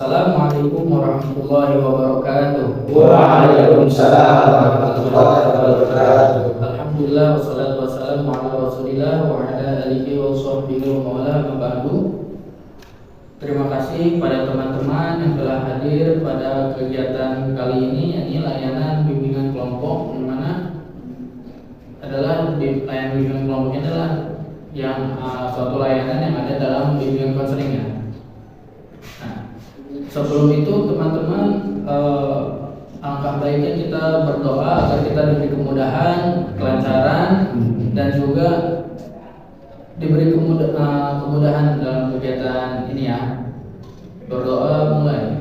Assalamualaikum warahmatullahi wabarakatuh. Waalaikumsalam warahmatullahi wabarakatuh. Alhamdulillah wassalatu wassalamu ala Rasulillah wa ala alihi wa sahbihi wa mawala ma ba'du. Terima kasih pada teman-teman yang telah hadir pada kegiatan kali ini, yakni layanan bimbingan kelompok, di mana adalah layanan bimbingan kelompok ini adalah yang suatu layanan yang ada dalam bimbingan konselingnya. Nah, sebelum itu teman-teman, alangkah baiknya kita berdoa agar kita diberi kemudahan, kelancaran, dan juga diberi kemudahan dalam kegiatan ini ya. Berdoa mulai.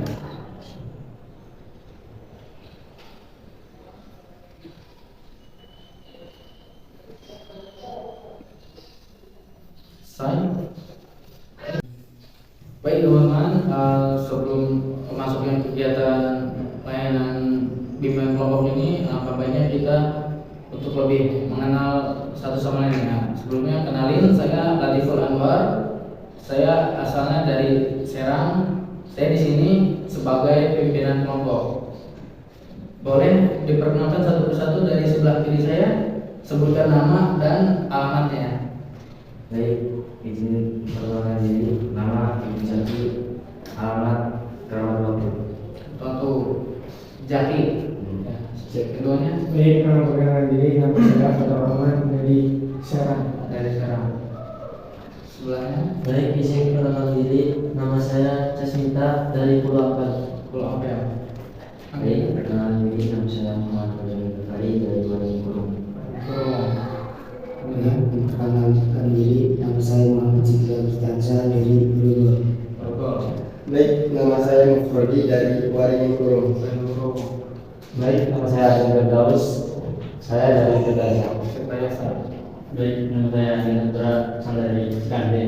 Baik teman-teman, sebelum masuknya kegiatan layanan bimbingan kelompok ini, alangkah baiknya kita untuk lebih mengenal satu sama lain ya. Sebelumnya kenalin, saya Latiful Anwar. Saya asalnya dari Serang. Saya di sini sebagai pimpinan kelompok. Boleh diperkenalkan satu persatu dari sebelah kiri saya, sebutkan nama dan alamatnya. Baik, izin perkenalkan diri, nama Ibu Jaki, alamat Keramat Tontu Jaki. Keduanya Baik, perkenalkan diri, nama saya Fathur Rahman dari Serang. dari Serang. Sebelahnya Baik, izin perkenalkan diri, nama saya Casminta dari Pulau Ampel. Pulau Ampel. Baik, perkenalkan diri, nama saya Muhammad Fauzan Bukhari dari Waring Kurung. Perkenalkan diri, nama saya Muhammad Zikri Bertansa dari Bogor. Baik, nama saya Mufrodi dari Waringin Kurung. Baik, nama saya Azam Firdaus, saya dari Kedaya. Baik, nama saya Indra dari Skande.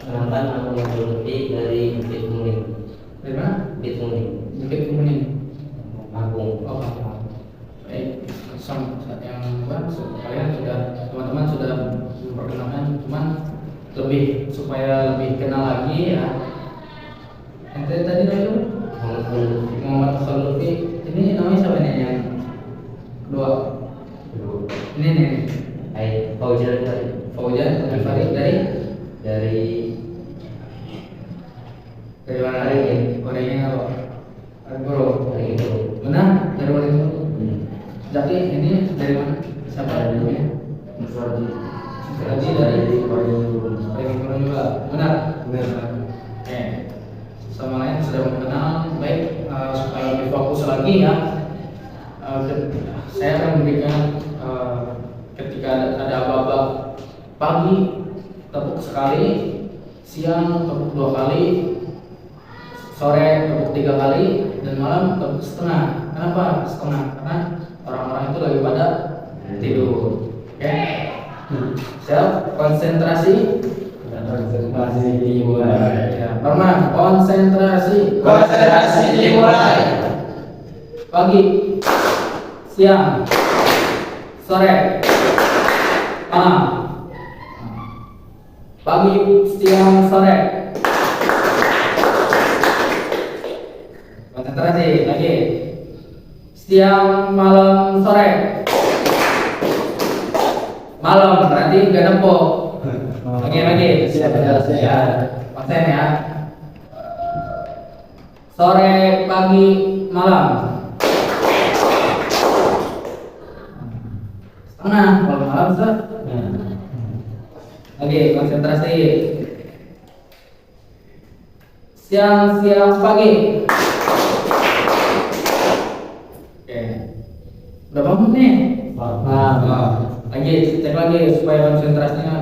Perkenalkan, nama saya Lutfi dari Bukit Muning. Dari mana? Bukit Muning, Bukit Kemuning. Agung. Oh, baik. Kalian sudah, teman-teman sudah memperkenalkan, cuman lebih supaya lebih kenal lagi ya. Ente tadi namanya Muhammad Khalilfi. Ini namanya siapa nih yang kedua? Ini nih. Hai, Fauzan dari Fauzan Al-Farid dari mana lagi? Waringin apa? Guru. Benar? Dari Waringin. Jadi ini dari mana? Siapa namanya? Mufradi. Mufradi dari Waringin. Waringin Guru juga. Benar? Benar. Oke. Sama lain sudah mengenal. Baik, supaya lebih fokus lagi ya. Saya akan memberikan ketika ada babak pagi tepuk sekali, siang tepuk 2 kali, sore tepuk 3 kali, dan malam tepuk setengah. Kenapa setengah? Karena orang-orang itu lagi pada tidur. Oke? Siap? Konsentrasi. Konsentrasi dimulai. Ya, Norman, konsentrasi. Konsentrasi dimulai. Pagi, siang, sore, malam. Pagi, siang, sore. Konsentrasi lagi. Siang, malam, sore. Malam berarti nggak nempok. Lagi. Siap. Ya, konsen ya. Sore, pagi, malam. Setengah, kalau malam Ustaz. Lagi konsentrasi. Siang, pagi. Oke. Berapa menit nih? Lagi cek lagi supaya konsentrasinya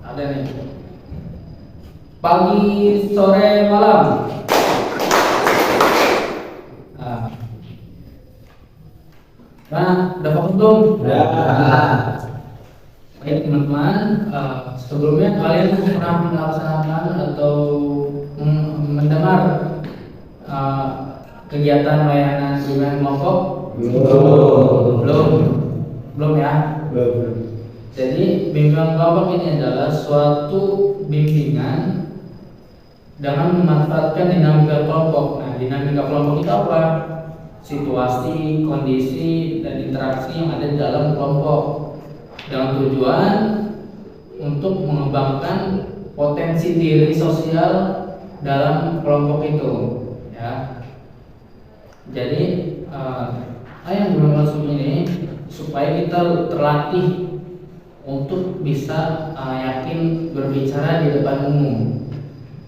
ada nih. Pagi, sore, malam. Nah, udah fokus belum? Baik teman-teman, sebelumnya kalian pernah melaksanakan atau mendengar kegiatan layanan bimbingan kelompok? Belum ya? Belum. Jadi bimbingan kelompok ini adalah suatu bimbingan dengan memanfaatkan dinamika kelompok. Nah, dinamika kelompok itu apa? Situasi, kondisi, dan interaksi yang ada di dalam kelompok dengan tujuan untuk mengembangkan potensi diri sosial dalam kelompok itu, ya. Jadi yang bermaksud ini supaya kita terlatih untuk bisa yakin berbicara di depan umum,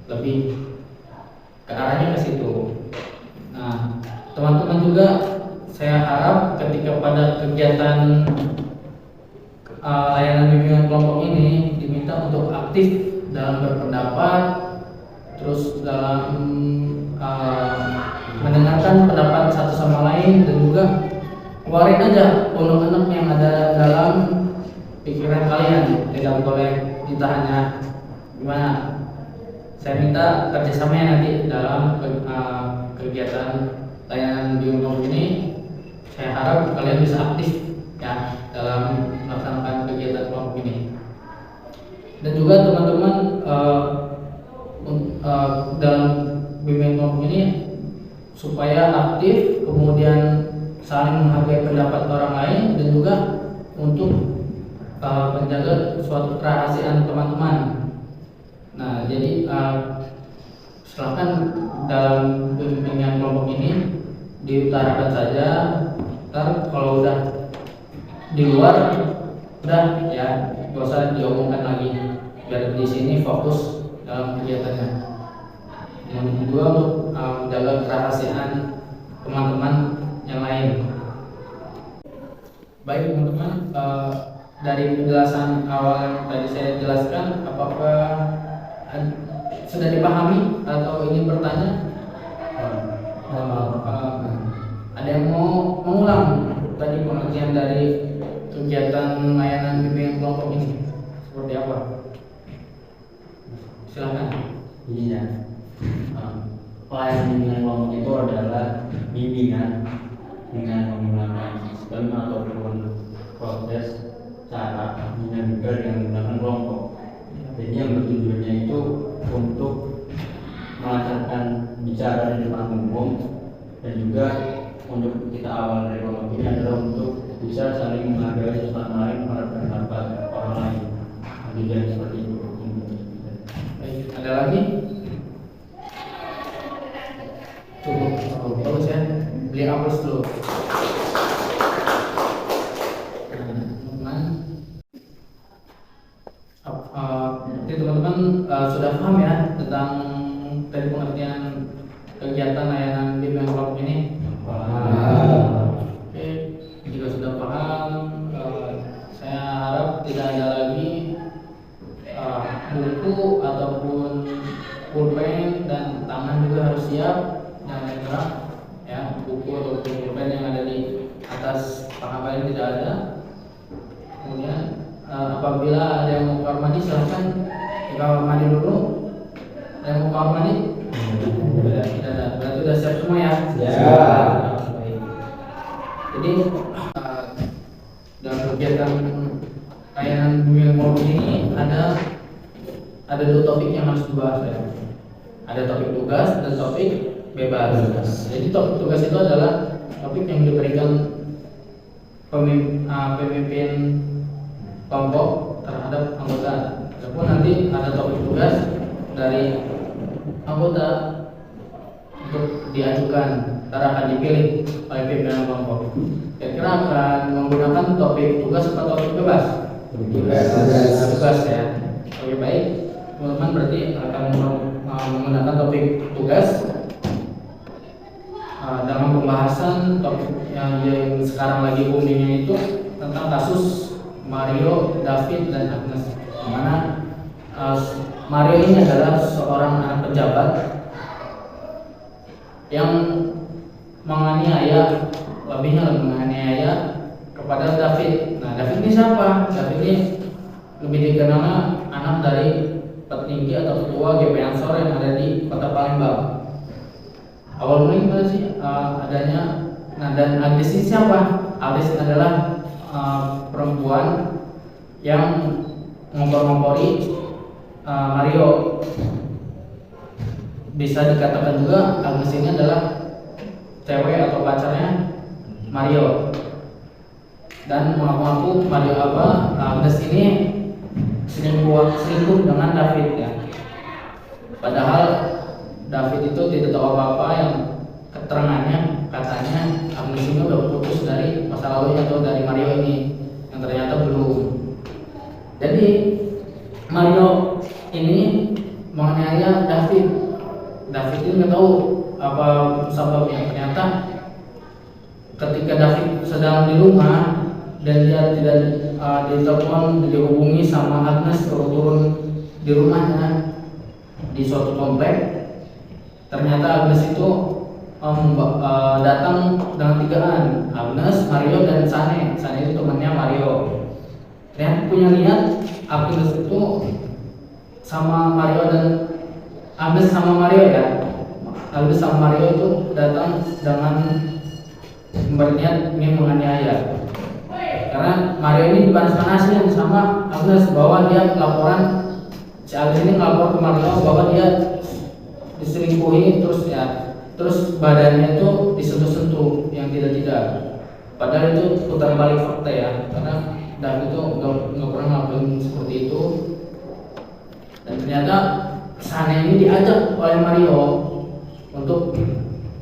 lebih ke arahnya ke situ. Nah, teman-teman juga saya harap ketika pada kegiatan layanan bimbingan kelompok ini diminta untuk aktif dalam berpendapat, terus dalam mendengarkan pendapat satu sama lain, dan juga keluarin aja unek-unek yang ada dalam pikiran kalian, tidak boleh ditahannya. Gimana? Saya minta kerjasamanya nanti dalam kegiatan layanan bimbingan ini. Saya harap kalian bisa aktif ya dalam melaksanakan kegiatan kelompok ini. Dan juga teman-teman dalam bimbingan kelompok ini supaya aktif, kemudian saling menghargai pendapat orang lain, dan juga untuk menjaga suatu kerahasiaan teman-teman. Nah, jadi silakan dalam bimbingan kelompok ini diutarakan saja. Ntar kalau udah di luar, udah ya gak usah diomongkan lagi, biar di sini fokus dalam kegiatannya. Kemudian juga untuk menjaga kerahasiaan teman-teman yang lain. Baik teman-teman, dari penjelasan awal yang tadi saya jelaskan, apakah sudah dipahami atau ingin bertanya? Ada yang mau mengulang tadi pengertian dari kegiatan layanan bimbingan kelompok ini seperti apa? Silakan. Iya. Pelayanan bimbingan kelompok itu adalah bimbingan dengan menggunakan sistem ataupun proses cara dinamika dengan menggunakan kelompok. Jadi yang bertujuannya itu untuk melancarkan bicara di depan umum, dan juga untuk kita awal dari kelompok ini adalah untuk bisa saling menghargai satu sama lain, menghargai pendapat orang lain. Jadi seperti itu. Baik, ada lagi? Cukup, bagus ya. Beli aplaus dulu. Jadi teman-teman sudah paham ya tentang tadi pengertian kegiatan layanan bimbingan kelompok ini? Oke, jika sudah paham, saya harap tidak ada lagi buku ataupun pulpen, dan tangan juga harus siap, jangan gerak ya. Buku ataupun pulpen yang ada di atas tangan kalian tidak ada. Kemudian apabila ada yang mau kamar mandi, silahkan ke kamar mandi dulu. Ada yang mau kamar mandi? Tidak ada. Berarti sudah siap semua ya? Ya. Baik. Jadi dalam kegiatan layanan bimbingan kelompok ini ada dua topik yang harus dibahas ya. Ada topik tugas dan topik bebas. Jadi topik tugas itu adalah topik yang diberikan pemimpin kelompok terhadap anggota. Adapun nanti ada topik tugas dari anggota untuk diajukan, ntar akan dipilih oleh pimpinan kelompok. Kira-kira akan menggunakan topik tugas atau topik bebas? Tugas ya. Oke, baik. Teman-teman berarti akan menggunakan topik tugas dalam pembahasan topik yang sekarang lagi boomingnya itu tentang kasus Mario, David, dan Agnes. Dimana Mario ini adalah seorang anak pejabat yang menganiaya, lebihnya menganiaya kepada David. Nah, David ini siapa? David ini lebih dikenal anak dari petinggi atau ketua GP Ansor yang ada di Kota Palembang. Awal mulai gimana sih adanya? Nah, dan Agnes ini siapa? Agnes adalah perempuan yang ngompor-ngompori Mario. Bisa dikatakan juga Agnes ini adalah cewek atau pacarnya Mario. Dan mengaku Mario Agnes ini selingkuh dengan David ya. Padahal David itu tidak tahu apa-apa, yang keterangannya katanya Agnes ini udah putus dari masa lalunya atau dari Mario ini, yang ternyata belum. Jadi Mario ini menganiaya David. David ini nggak tahu apa sebabnya. Ternyata ketika David sedang di rumah dan dia tidak ditelepon, dihubungi sama Agnes turun di rumahnya di suatu komplek. Ternyata Agnes itu datang dengan 3-an, Agnes, Mario, dan Sane. Sane itu temannya Mario. Ternyata punya niat Agnes itu sama Mario dan Agnes sama Mario ya. Agnes sama Mario itu datang dengan berniat ingin menganiaya. Karena Mario ini dipanas-panasin sama Agnes bahwa dia laporan, si Agnes ini ngelapor ke Mario bahwa dia diselingkuhi, terus badannya itu disentuh-sentuh yang tidak. Padahal itu putar balik fakta ya, karena David itu nggak pernah ngelakuin seperti itu. Dan ternyata Sane ini diajak oleh Mario untuk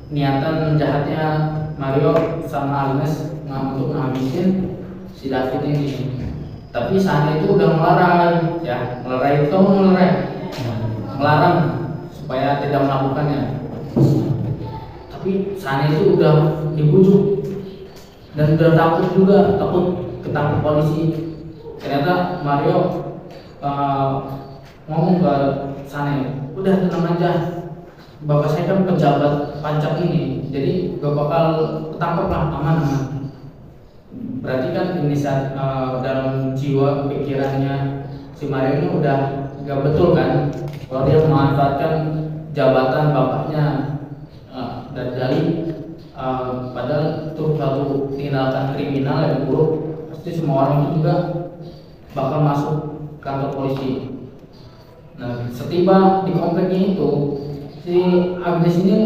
niatan jahatnya Mario sama Agnes untuk menghabisin si David ini. Tapi Sane itu udah melarang supaya tidak melakukannya. Tapi Sane itu udah dibujuk dan udah takut ketangkep polisi. Ternyata Mario ngomong ke Sane, udah tenang aja, bapak saya kan pejabat pajak ini, jadi gak bakal ketangkep lah, aman. Berarti kan ini dalam jiwa pikirannya si Mario ini udah gak betul kan, kalau dia memanfaatkan jabatan bapaknya dari padahal itu suatu tindakan kriminal yang buruk. Pasti semua orang itu juga bakal masuk kantor polisi. Nah, setiba di kompleknya itu, si Agnes ini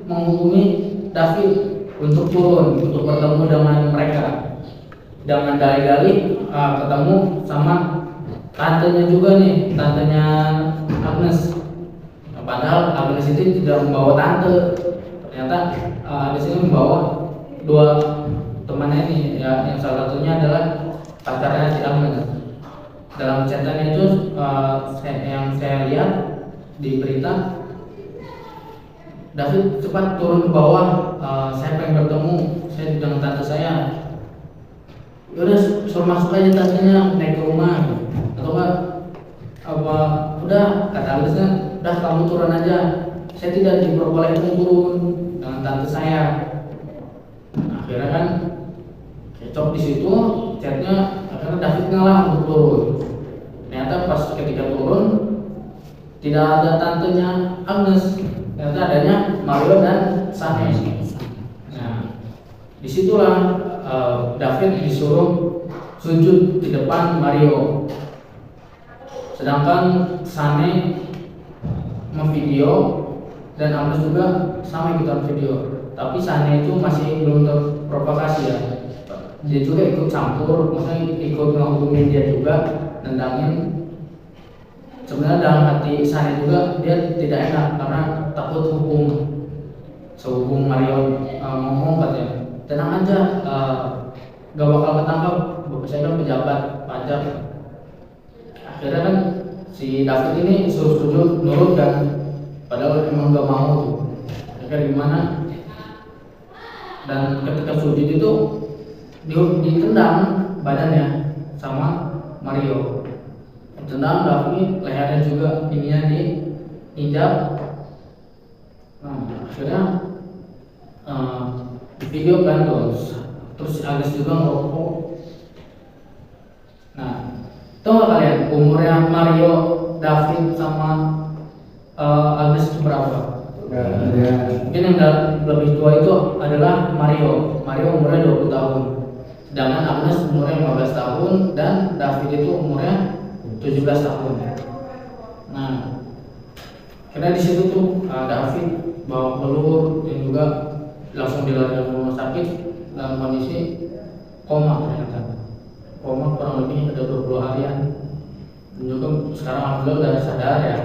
menghubungi David untuk turun, untuk bertemu dengan mereka. Dengan dalih-dalih ketemu sama tantenya juga nih, tantenya Agnes. Nah, padahal Agnes itu tidak membawa tante. Ternyata Agnes ini membawa 2 temannya ini ya, yang salah satunya adalah pacarnya si Agnes. Dalam chatnya itu yang saya lihat di berita, David cepat turun ke bawah, saya pengen bertemu dengan tante saya. Yaudah suruh masuk aja tantenya, naik ke rumah. Atau enggak udah kata Agnesnya, udah kamu turun aja, saya tidak diperbolehkan turun dengan tante saya. Nah, akhirnya kan cocok di situ chatnya, akhirnya David ngalah untuk turun. Ternyata pas ketika turun tidak ada tantenya Agnes, ternyata adanya Mario dan Sane. Nah, disitulah David disuruh sujud di depan Mario, sedangkan Sane memvideo dan Agnes juga sama ikutan video. Tapi Sane itu masih belum terprovokasi ya, dia juga ikut campur, maksudnya ikut ngehubungin dia juga, nendangin. Sebenarnya dalam hati Sane juga dia tidak enak karena takut sehubung Mario ngomong katanya, tenang aja, gak bakal ketangkap, bapak saya kan pejabat pajak. Akhirnya kan si David ini suruh sujud nurut kan, padahal emang gak mau tuh. Akhirnya gimana? Dan ketika sujud itu ditendang badannya sama Mario. Ditendang David, lehernya juga ininya diinjak. Nah, akhirnya video kan terus Agnes juga ngerokok. Nah, tahu nggak kalian umurnya Mario, David sama Agnes itu berapa? Ada. Mungkin yang lebih tua itu adalah Mario umurnya 20 tahun. Sedangkan Agnes umurnya 15 tahun dan David itu umurnya 17 tahun. Nah, karena di situ tuh David bawa pelur dan juga langsung dilarikan ke rumah sakit dalam kondisi koma ternyata. Koma kurang lebih ada 20 harian. Dan juga sekarang alhamdulillah udah sadar ya.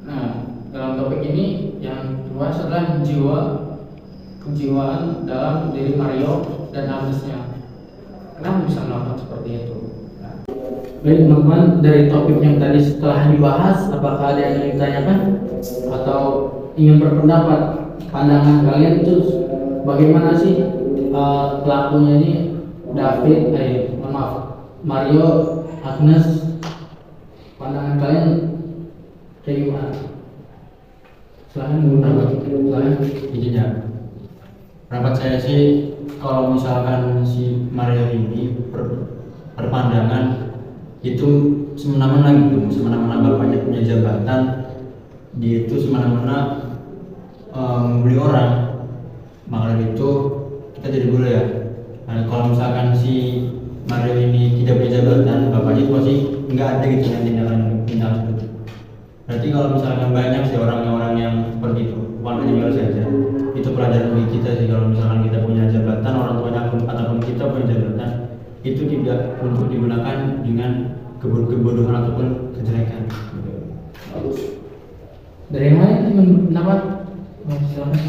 Nah, dalam topik ini yang dibahas adalah kejiwaan dalam diri Mario dan Agnesnya. Kenapa bisa melakukan seperti itu? Baik teman-teman, dari topik yang tadi setelah dibahas, apakah ada yang ingin ditanyakan atau ingin berpendapat? Pandangan kalian itu bagaimana sih pelakunya ini David, Mario, Agnes? Pandangan kalian kayak gimana? Silahkan berpendapat. Silahkan. Izinnya, pendapat saya sih kalau misalkan si Mario ini berpandangan itu semena-mena gitu, semena-mena bapaknya punya jabatan, dia itu semena-mena membeli orang. Maka dari itu kita tidak boleh ya. Nah, kalau misalkan si Mario ini tidak punya jabatan, bapaknya itu pasti nggak ada gitu yang tindakan seperti itu. Berarti kalau misalkan banyak sih orang-orang yang seperti itu, bukan hanya Mario saja. Itu pelajaran bagi kita sih, kalau misalkan kita punya jabatan, orang tuanya ataupun kita punya jabatan, itu tidak untuk digunakan dengan kebodohan ataupun kejelekan. Bagus. Dari yang lain ingin berpendapat? Silakan.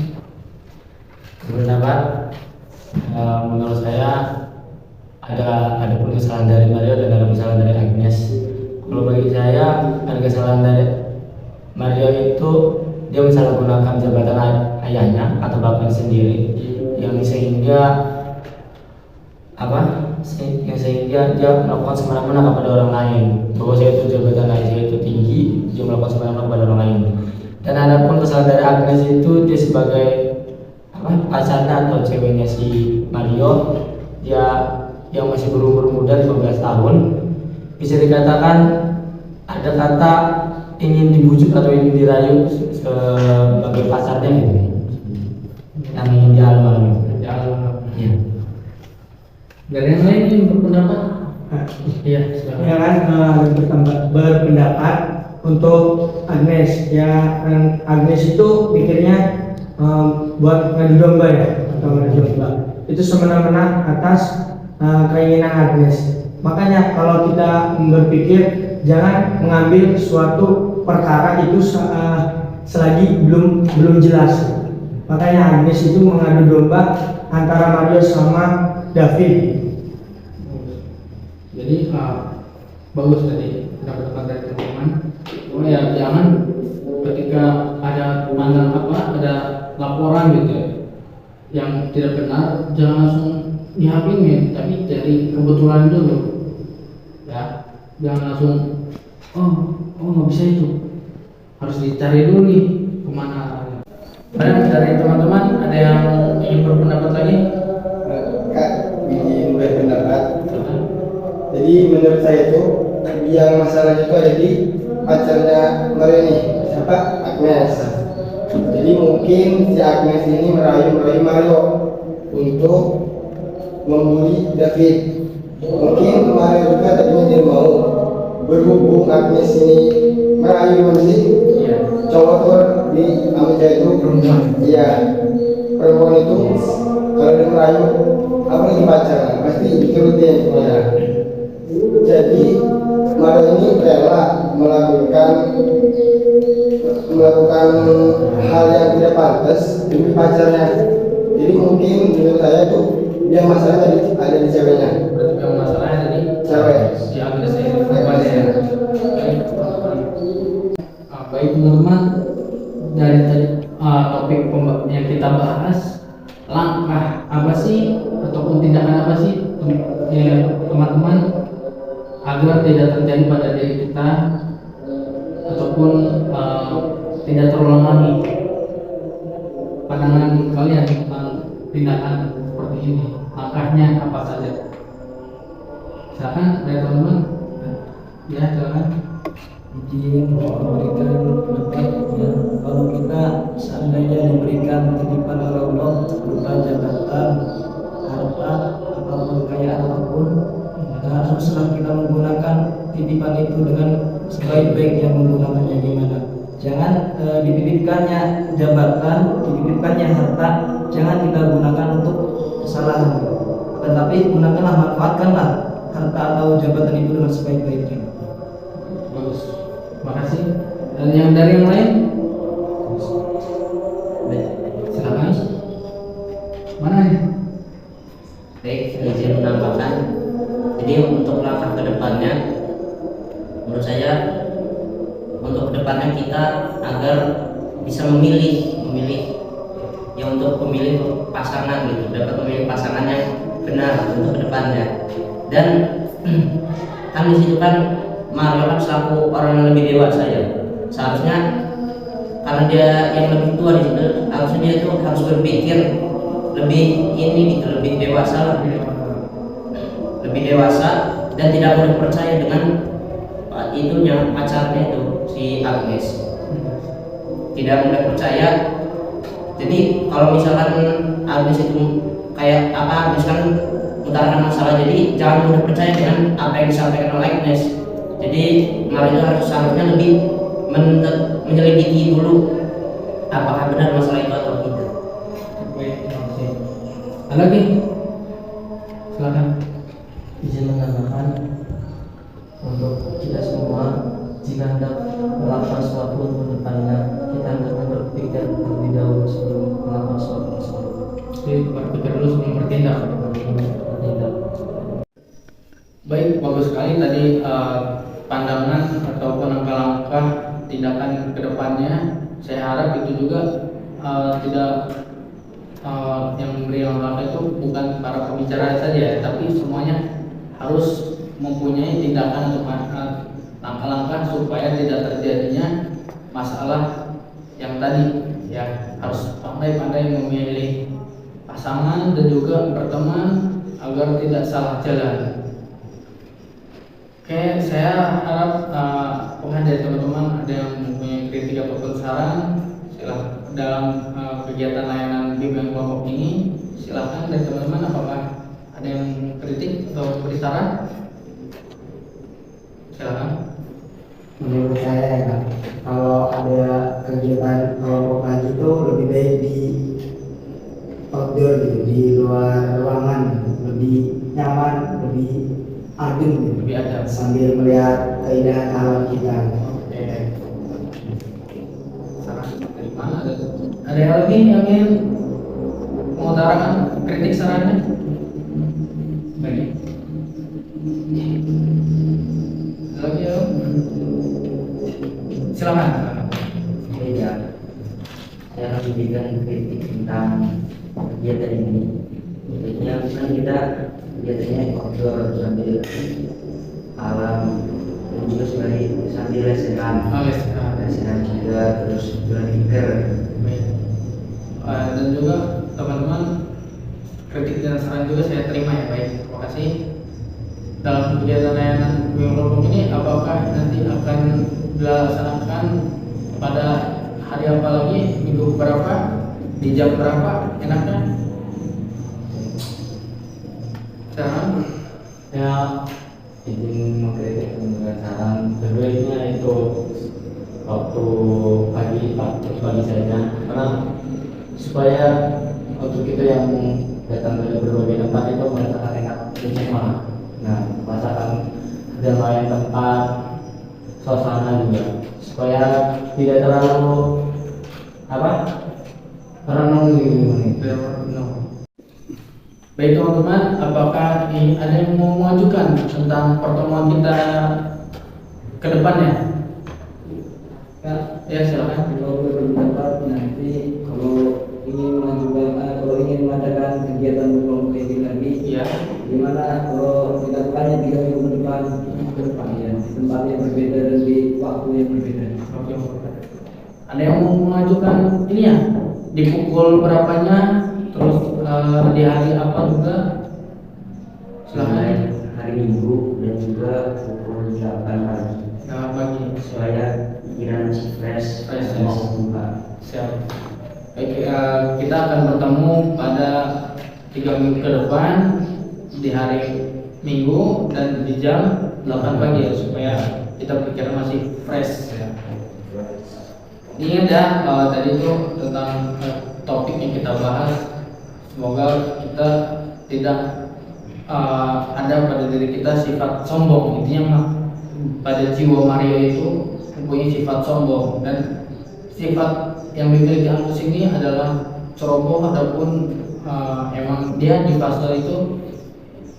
Berpendapat, menurut saya ada pun kesalahan dari Mario dan ada kesalahan dari Agnes. Kalau bagi saya ada kesalahan dari Mario itu dia menyalahgunakan jabatan ayahnya atau bapaknya sendiri, yang sehingga dia melakukan semena-mena kepada orang lain, bahwa saya itu jabatan ayah saya itu tinggi, dia melakukan semena-mena kepada orang lain. Dan ada pun kesalahan dari Agnes itu dia sebagai pacarnya atau ceweknya si Mario, dia yang masih berumur muda 15 tahun, bisa dikatakan ada kata ingin dibujuk atau ingin dirayu sebagai pacarnya gitu, yang ingin dialami. Ya. Dari yang lain ingin berpendapat? Iya, silakan. Ya kan, berpendapat untuk Agnes. Ya, Agnes itu pikirnya buat ngadu domba ya, atau ngadu domba. Itu semena-mena atas keinginan Agnes. Makanya kalau kita berpikir, jangan mengambil suatu perkara itu selagi belum jelas. Makanya Agnes itu mengadu domba antara Mario sama David. Jadi bagus tadi pendapat dari teman-teman. Oh ya, jangan ketika ada ada laporan gitu yang tidak benar, jangan langsung dihakimi, tapi dari kebetulan dulu ya. Jangan langsung nggak bisa, itu harus dicari dulu nih kemana. Dari teman-teman ada yang ingin berpendapat lagi? Kak, izin berpendapat. Jadi menurut saya itu yang masalahnya itu ada di pacarnya Mario ini, siapa? Agnes. Jadi mungkin si Agnes ini merayu Mario untuk membuli David. Mungkin Mario juga tadinya dia mau, berhubung Agnes ini merayu masih cowok tuh di Amerika itu perempuan. Iya, perempuan itu kalau dia merayu apalagi pacaran pasti diturutin ya. Jadi Mario ini rela melakukan hal yang tidak pantas demi pacarnya. Jadi mungkin menurut saya itu dia masalahnya ada di ceweknya. Berarti yang masalahnya ada di cewek. Si Agnes ini. Baik teman-teman, dari topik yang kita bahas, langkah apa sih ataupun tindakan apa sih teman-teman agar tidak terjadi pada diri kita ataupun tidak terulang lagi. Pandangan kalian tentang tindakan seperti ini, langkahnya apa saja? Silakan dari teman-teman. Ya, silakan. Jadi memberikan pendapat, kalau kita seandainya diberikan titipan oleh Allah berupa jabatan, harta, sebaik-baiknya menggunakannya gimana. Jangan dititipkannya jabatan, dititipkannya harta, jangan kita gunakan untuk kesalahan. Tetapi gunakanlah, manfaatkanlah harta atau jabatan itu dengan sebaik-baiknya. Bagus, makasih. Dan yang dari yang lain, silakan. Mana nih? Baik, izin menambahkan. Jadi untuk langkah ke depannya, menurut saya untuk kedepannya kita agar bisa memilih ya, untuk pemilih pasangan gitu, dapat memilih pasangan yang benar untuk kedepannya. Dan kan di situ kan Mario kan selaku orang yang lebih dewasa ya, seharusnya karena dia yang lebih tua di situ, harusnya dia itu harus berpikir lebih ini gitu, lebih dewasa lah, lebih dewasa dan tidak boleh percaya dengan itunya pacarnya itu si Agnes, tidak boleh percaya. Jadi kalau misalkan Agnes itu kayak apa, Agnes kan utarakan masalah, jadi jangan mudah percaya dengan apa yang disampaikan oleh Agnes. Jadi Mario seharusnya lebih menyelidiki dulu apakah benar masalah itu atau tidak. Baik, terima kasih. Ada lagi? Silakan. Izin menambahkan untuk kita semua, jika hendak melakukan sesuatu untuk depannya, kita hendaknya berpikir terlebih dahulu sebelum melakukan sesuatu tersebut. Jadi berpikir dulu sebelum bertindak. Bertindak. Baik, bagus sekali tadi pandangan ataupun langkah-langkah tindakan ke depannya. Saya harap itu juga tidak yang memberi langkah itu bukan para pembicara saja, tapi semuanya harus mempunyai tindakan untuk langkah-langkah supaya tidak terjadinya masalah yang tadi ya. Harus pandai-pandai memilih pasangan dan juga berteman agar tidak salah jalan. Oke, saya harap apakah dari teman-teman ada yang mempunyai kritik ataupun saran, silahkan dalam kegiatan layanan bimbingan kelompok ini. Silahkan dari teman-teman, apakah ada yang kritik atau memberi saran? Silahkan. Menurut saya ya Kak, kalau ada kegiatan kelompok lagi itu lebih baik di outdoor gitu, di luar ruangan gitu, lebih nyaman, lebih adem gitu, Lebih ada. sambil melihat keindahan alam kita. Oke. Saran dari mana? Ada yang lagi yang ingin mengutarakan kritik sarannya? Baik. Ada lagi ya? Silakan. Iya, saya akan memberikan kritik tentang kegiatan ini. Intinya kan kita kegiatannya outdoor sambil alam dan juga sambil lesehan juga, terus berpikir. Baik. Dan juga teman-teman, kritik dan saran juga saya terima ya. Baik, terima kasih. Dalam kegiatan layanan bimbingan kelompok ini, apakah nanti akan dilaksanakan pada hari apa lagi, minggu berapa, di jam berapa enaknya? Saran? Ya, izin mengkritik dengan saran sebaiknya itu waktu pagi saja, karena supaya untuk itu yang datang dari berbagai tempat itu merasakan enak bersama. Nah, merasakan dan lain tempat, suasana juga, supaya tidak terlalu renung gitu. Baik teman-teman, apakah ini ada yang mau mengajukan tentang pertemuan kita ke depannya? Ya silakan. Kalau berpendapat nanti kalau ingin mengadakan kegiatan kelompok ini lagi, Iya. gimana kalau dilakukannya 3 minggu ke depan ya, di tempat yang berbeda dan di waktu yang berbeda. Oke. Ada yang mau mengajukan ini ya? Di pukul berapanya? Terus di hari apa juga? Silakan. Hari Minggu dan juga pukul 8 pagi. Selamat pagi. Supaya pikiran masih fresh, Fresh, bisa ya. buka. Siap. Baik, kita akan bertemu pada 3 minggu ke depan di hari Minggu dan di jam 8 pagi ya, supaya kita pikir masih fresh ya. Ingat ya, tadi itu tentang topik yang kita bahas. Semoga kita tidak ada pada diri kita sifat sombong. Intinya pada jiwa Mario itu mempunyai sifat sombong, dan sifat yang dimiliki Agus ini adalah ceroboh. Adapun emang dia di fase itu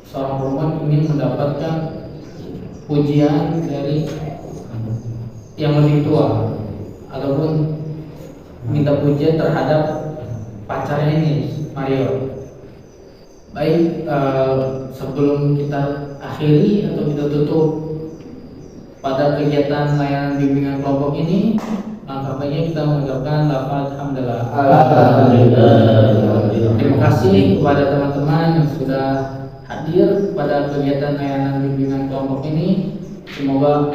seorang perempuan ingin mendapatkan pujian dari yang lebih tua ataupun minta pujian terhadap pacarnya ini Mario. Baik, sebelum kita akhiri atau kita tutup pada kegiatan layanan bimbingan kelompok ini, langkah baiknya kita mengucapkan lafaz hamdalah. Terima kasih kepada teman-teman yang sudah hadir pada kegiatan layanan bimbingan kelompok ini. Semoga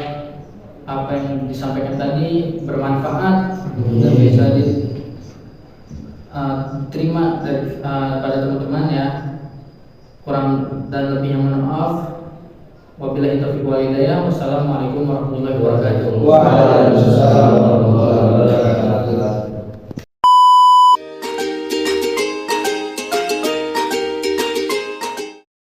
apa yang disampaikan tadi bermanfaat dan bisa diterima dari pada teman-teman ya. Kurang dan lebihnya mohon maaf. Wabillahi taufiq wal hidayah. Wassalamualaikum warahmatullahi wabarakatuh. Waalaikumsalam.